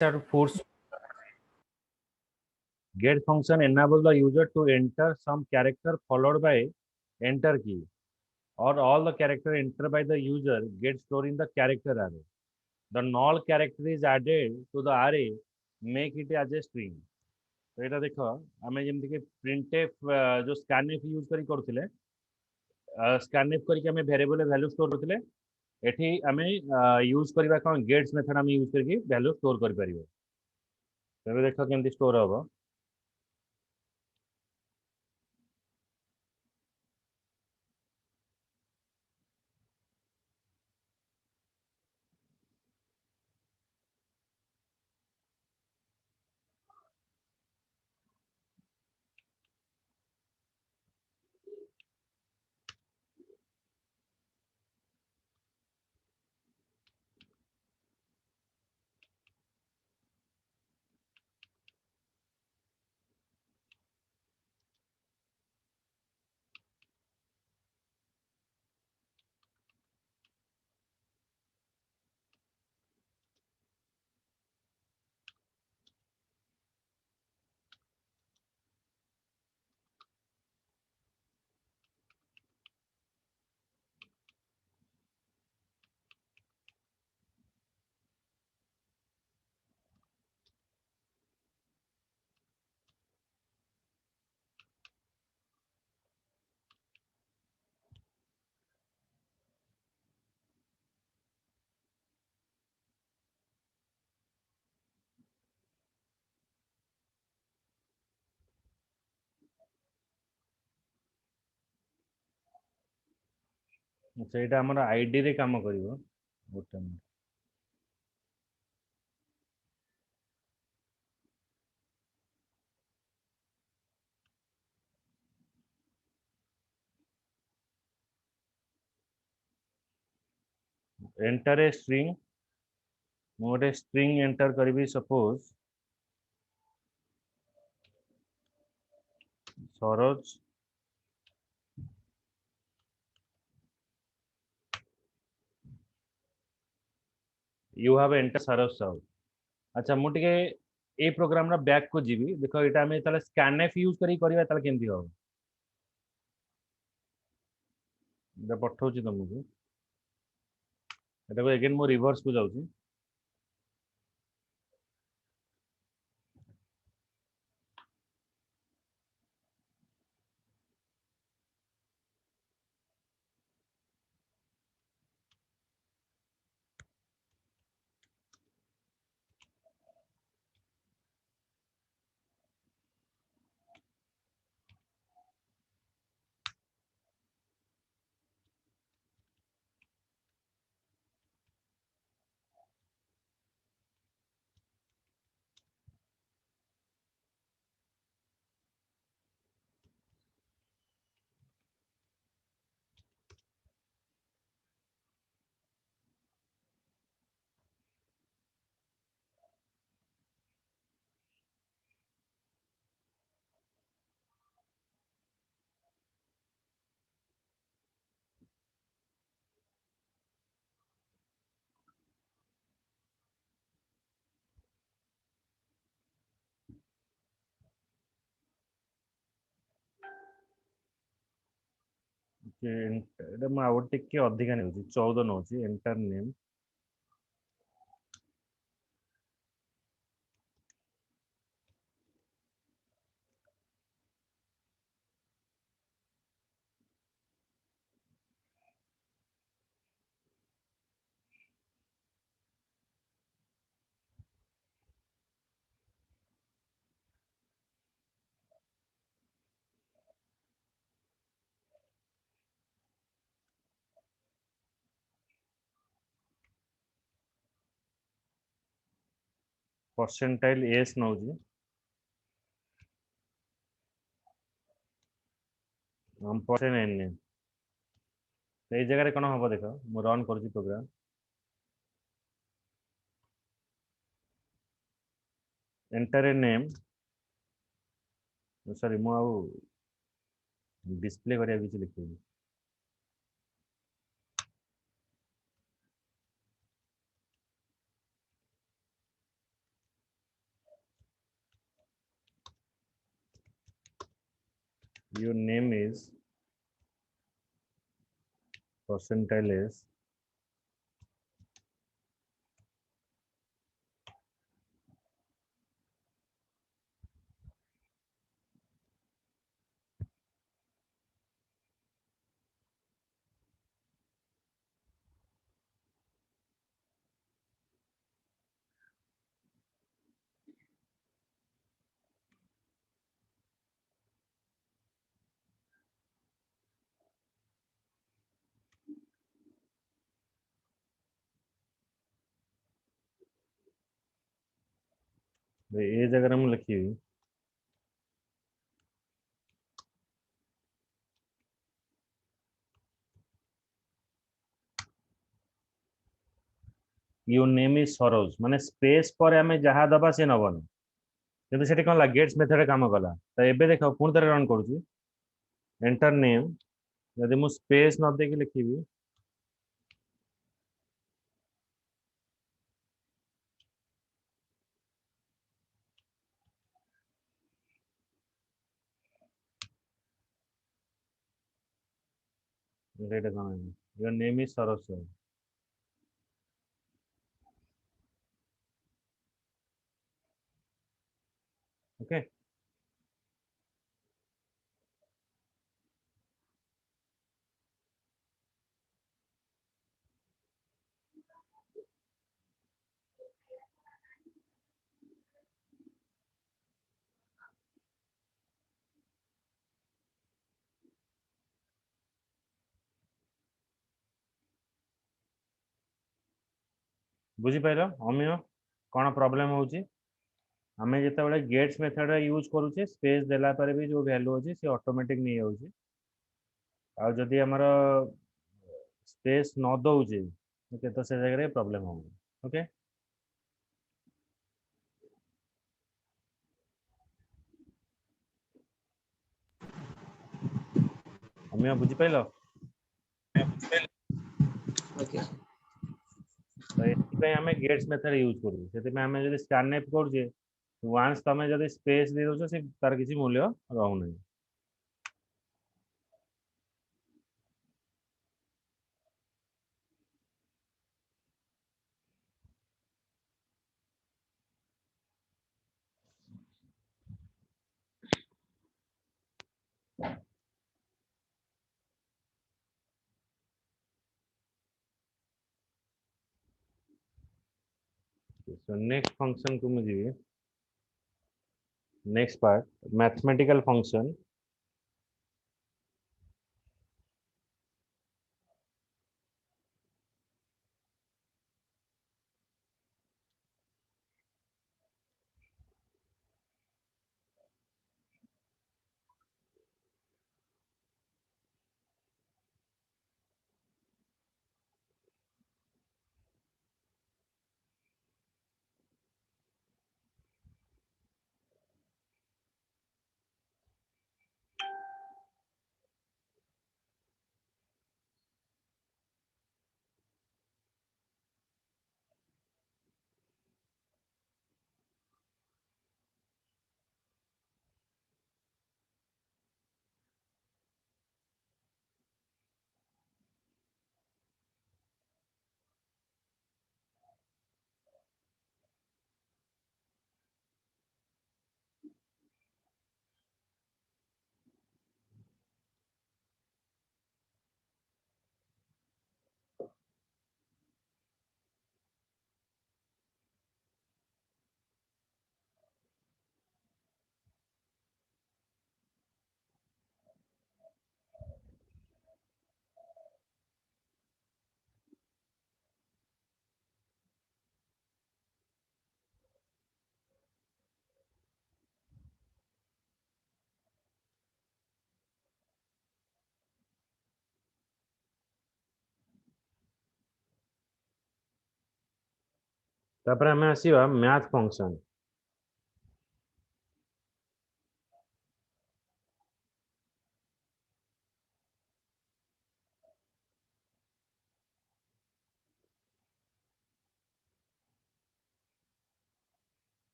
force get function enable the user to enter some character followed by enter key, or all the character entered by the user get stored in the character array. The null character is added to the array, make it as a string. तो यहाँ देख आम जमीक printf जो scanf use करुले scanf करके variable value store करते एठी आमे use करबा कौन गेट्स मेथड आमे यूज करके वैल्यू स्टोर कर परिबो। तबे देख केमती स्टोर हबो। ସେଇଟା ଆମର ଆଇଡି ରେ କାମ କରିବ। ଗୋଟେ ମିନିଟ୍। एंटर ए स्ट्रिंग ମୁଁ ଗୋଟେ string enter କରିବି suppose Saroj you have entered Saroj Sahu. अच्छा मु टिके ए प्रोग्राम रा बैक को जीवी देखो एटा हमें ताले scanf यूज करी करबा ताले केमती हो एटा पठौची तुमको एटा को अगेन मो रिवर्स को जाउची। एटा म आउट टिके अधिका नेउची 14 नउची एंटर नेम परसेंटाइल एस नउची हम परसेंट एन नेम ए जगह रे कोन हबो देखो मु रन करची programme enter a name sorry मु आउ डिस्प्ले करिया किछ लिखिबी your name is percentile is ए जगह मैं लिखी योर नेम इज सरोज माने स्पेस पर आमे जहा दबा से नबन किंतु सेठी कोन ला गेट्स मेथड काम कला तो एबे देखो पुन तरह रन करूची एंटर नेम यदि मु स्पेस न दे के लिखिबी रेड कोन your name is Saroj okay बुझी पाइलो अमियो कोन प्रॉब्लम होची हमें जिते गेट्स मेथड यूज करूचे स्पेस देला पर भी जो वैल्यू अछि से ऑटोमेटिक नहीं होची आ जदि हमर स्पेस न दउचे ओके तो से जगह प्रॉब्लम हो ओके अमियो बुझी पाइलो ओके तो एथिपाई हमें गेट्स मेथड यूज करू सेति में हमें जदि स्कैनएफ करूचे वंस तमे जदि स्पेस दे दोछ से तार किसी मूल्य रहउ नहीं so next function को मुझे next part mathematical function तापर हमें आसीबा math function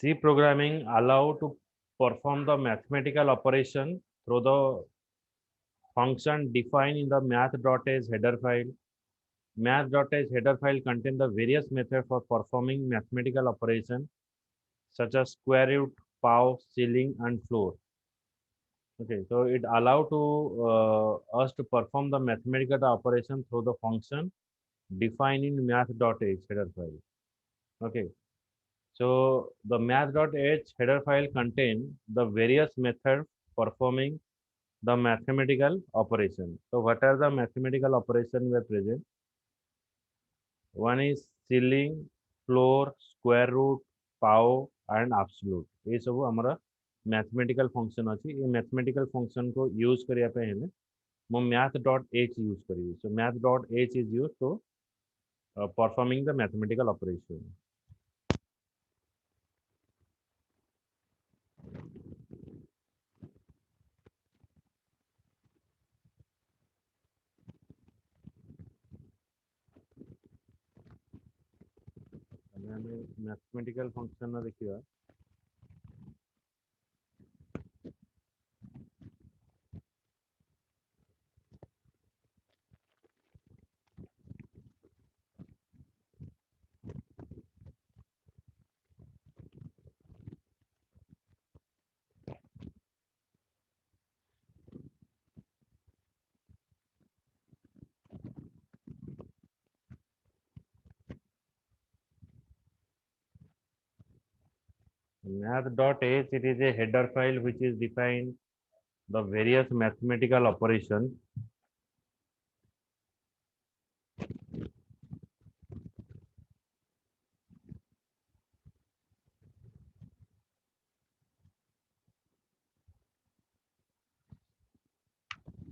C programming allow to perform the mathematical operation through the function defined in the math.h header file. Math.h header file contain the various methods for performing mathematical operation such as square root, pow, ceiling, and floor. Okay, so it allow to us to perform the mathematical operation through the function defined in math.h header file. Okay, so the math.h header file contain the various methods performing the mathematical operation. So what are the mathematical operation we are present? One is ceiling, floor, square root, pow and absolute. ये सब हमारा mathematical function अच्छी. ये mathematical function को use करिया पे है ना. मैं math.h use करिए. So math.h is used to performing the mathematical operation. हमें mathematical function ना देखिए. Math.h it is a header file which is defined the various mathematical operations.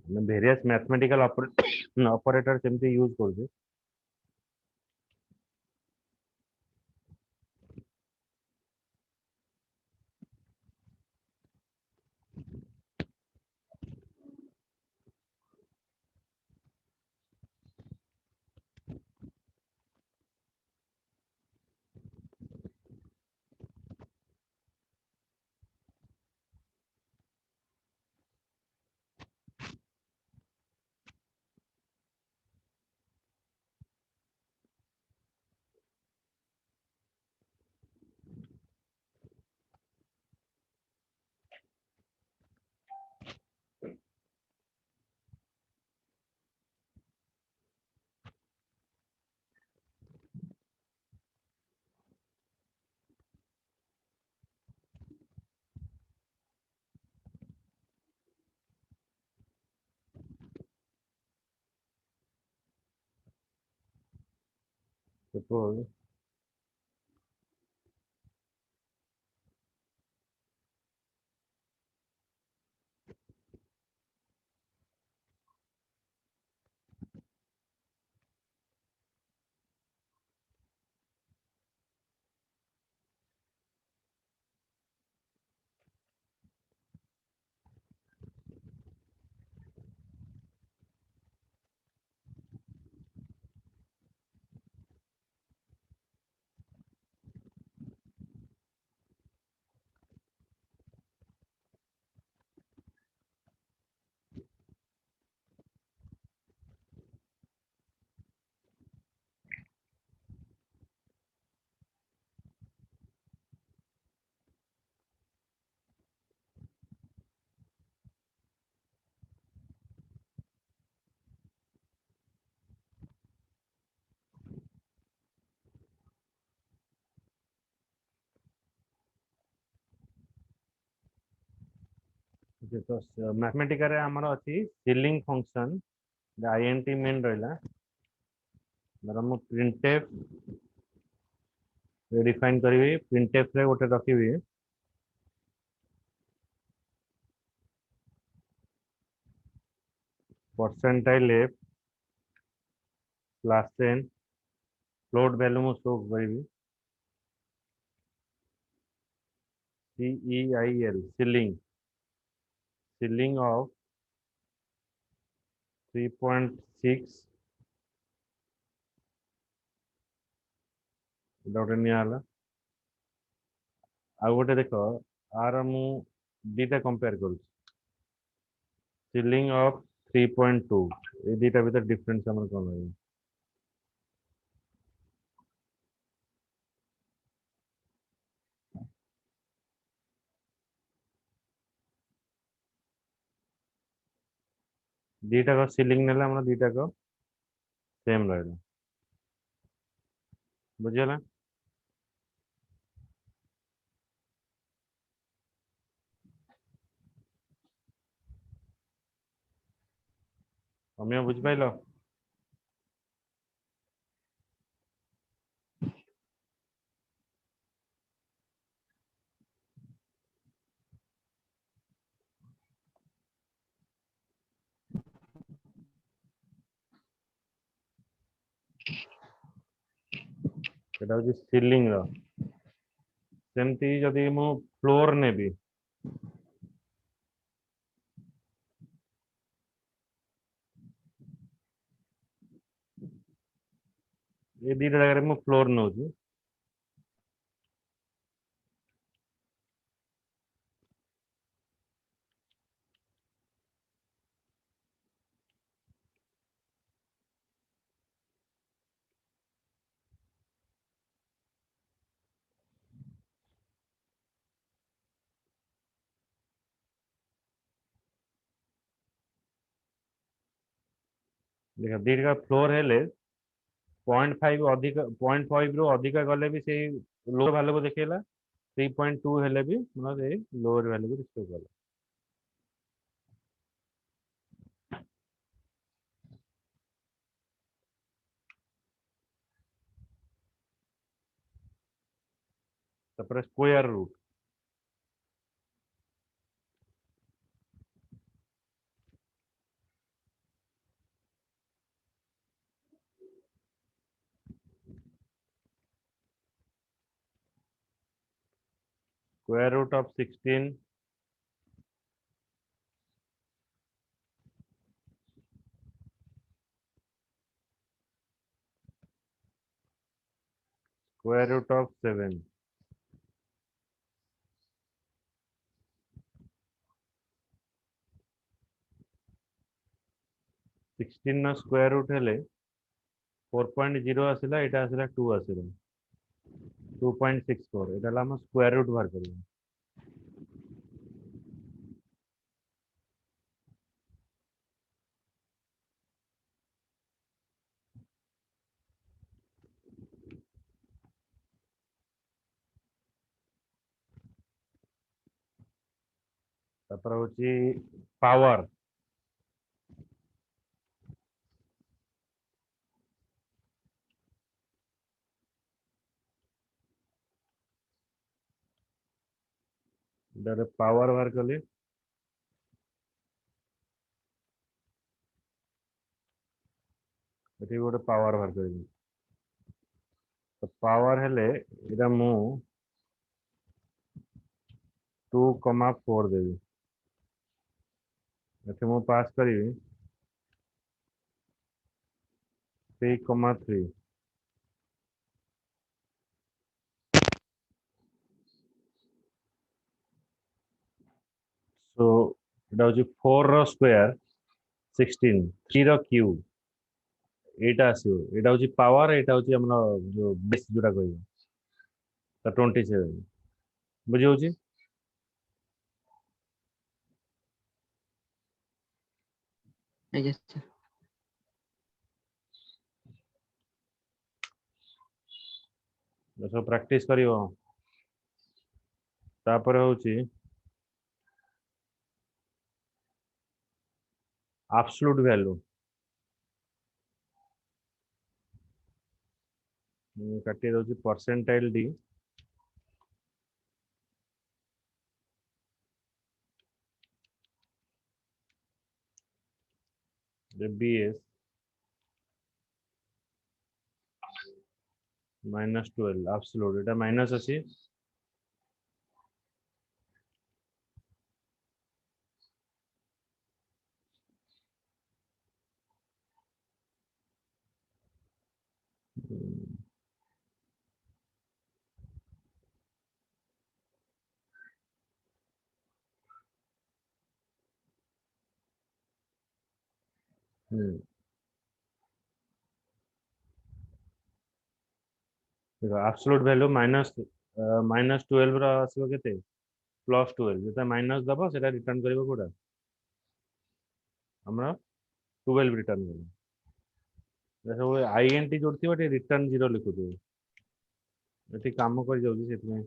Various mathematical operators एमती यूज करछे. Suppose तो mathematical रे हमर अछि सीलिंग फंक्शन int मेन रहला धर हम printf डिफाइन करिवे printf रे गोटे रखिबे percentile f /n float value मु शो करिवे ceil ceiling of 3.6 डॉट नियाला ଆଉ ଗୋଟେ ଦେଖ ଆର ମୁଁ ଦିଟା कंपेयर करूँ सीलिंग ऑफ 3.2 ये दीटा भीतर डिफरेंस हमर कोन है दीटा को सीलिंग नेला हमरा दीटा को सेम रहला बुझियला हमें बुझ पाइलो सेटा होची सीलिंग रो सेमती जदि मु फ्लोर नेबी ये दीटा जगह मु फ्लोर नउची देखा दीटा फ्लोर हेले 0.5 अधिक 0.5 रो अधिक गले भी से लोअर वैल्यू को देखेला 3.2 हेले भी मतलब ये लोअर वैल्यू को डिस्प्ले कला तापर square root square root of 16 square root of 7 16 ना स्क्वायर रूट हेले 4.0 आसिला एटा आसिला 2 आसिला 2.64 एटा ला हम स्क्वायर रूट बाहर करियो तापर होची पावर पावर बाहर कली एठी गोटे पावर बाहर करी तो पावर हेले एटा मु 2,4 देवी एठी मु पास करी 3,3 सो एटा होची 4 रो स्क्वायर 16 3 रो क्यूब एटा आसीओ एटा होची पावर एटा होची हमर जो बेस जोटा कहबो तो 27 बुझी होची ଆଜ୍ଞା ସାର୍ सब प्रैक्टिस करियो तापर होची एब्सोल्यूट वैल्यू काटी दउची परसेंटाइल डी बीएस -12 एब्सोल्यूट एटा माइनस अछि देखो एब्सोल्यूट वैल्यू माइनस 12 ର ଆସିବ କେତେ +12 ଯେତେ ମାଇନସ୍ ଦବ ସେଟା ରିଟର୍ନ କରିବ କୋଉଟା ଆମର 12 ରିଟର୍ନ କରିବ ସବୁ ଆଇଏନଟି ଯୋଉଠି ଥିବ ଟିକେ ରିଟର୍ନ 0 ଲେଖୁଥିବ ଏଠି କାମ କରି ଯାଉଛି ସେଥିପାଇଁ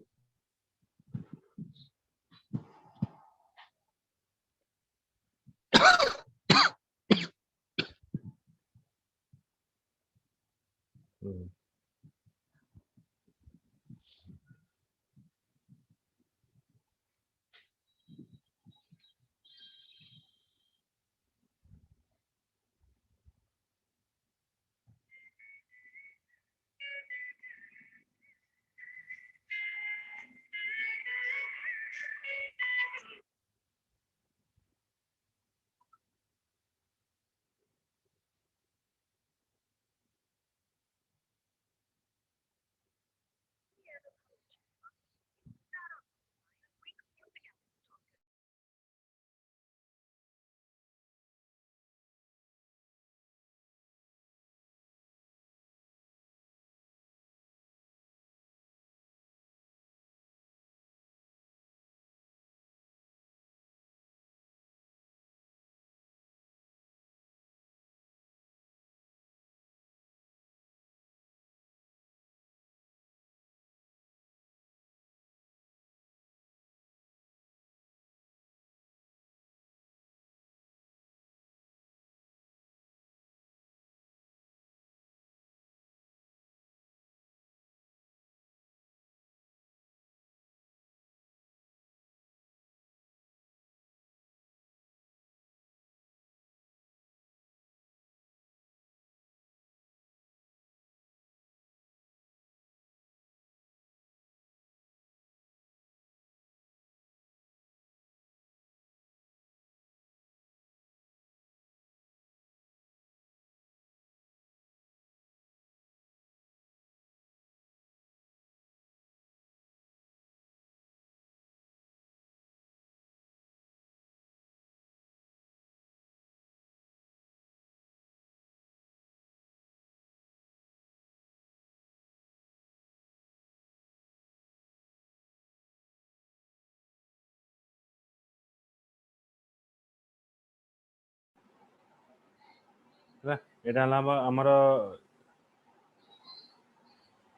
ହେଲା ଏଟା ହେଲା ଆମର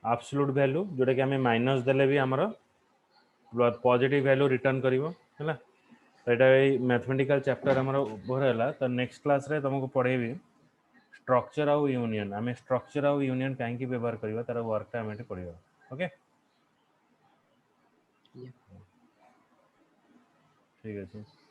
ଆବସୋଲ୍ୟୁଟ ଭ୍ୟାଲୁ जोटा कि आम माइनस देले भी आमर पॉजिटिव वैल्यू रिटर्न करिवो हैला एटा मैथमेटिकल चैप्टर आमर ओभर हैला तो नेक्स्ट क्लास रे तुमको पढ़ेबी स्ट्रक्चर आउ यूनियन आम स्ट्रक्चर आउ यूनियन कहीं व्यवहार करवा तार वर्कटा आम पढ़ा ओके Yeah. ठीक है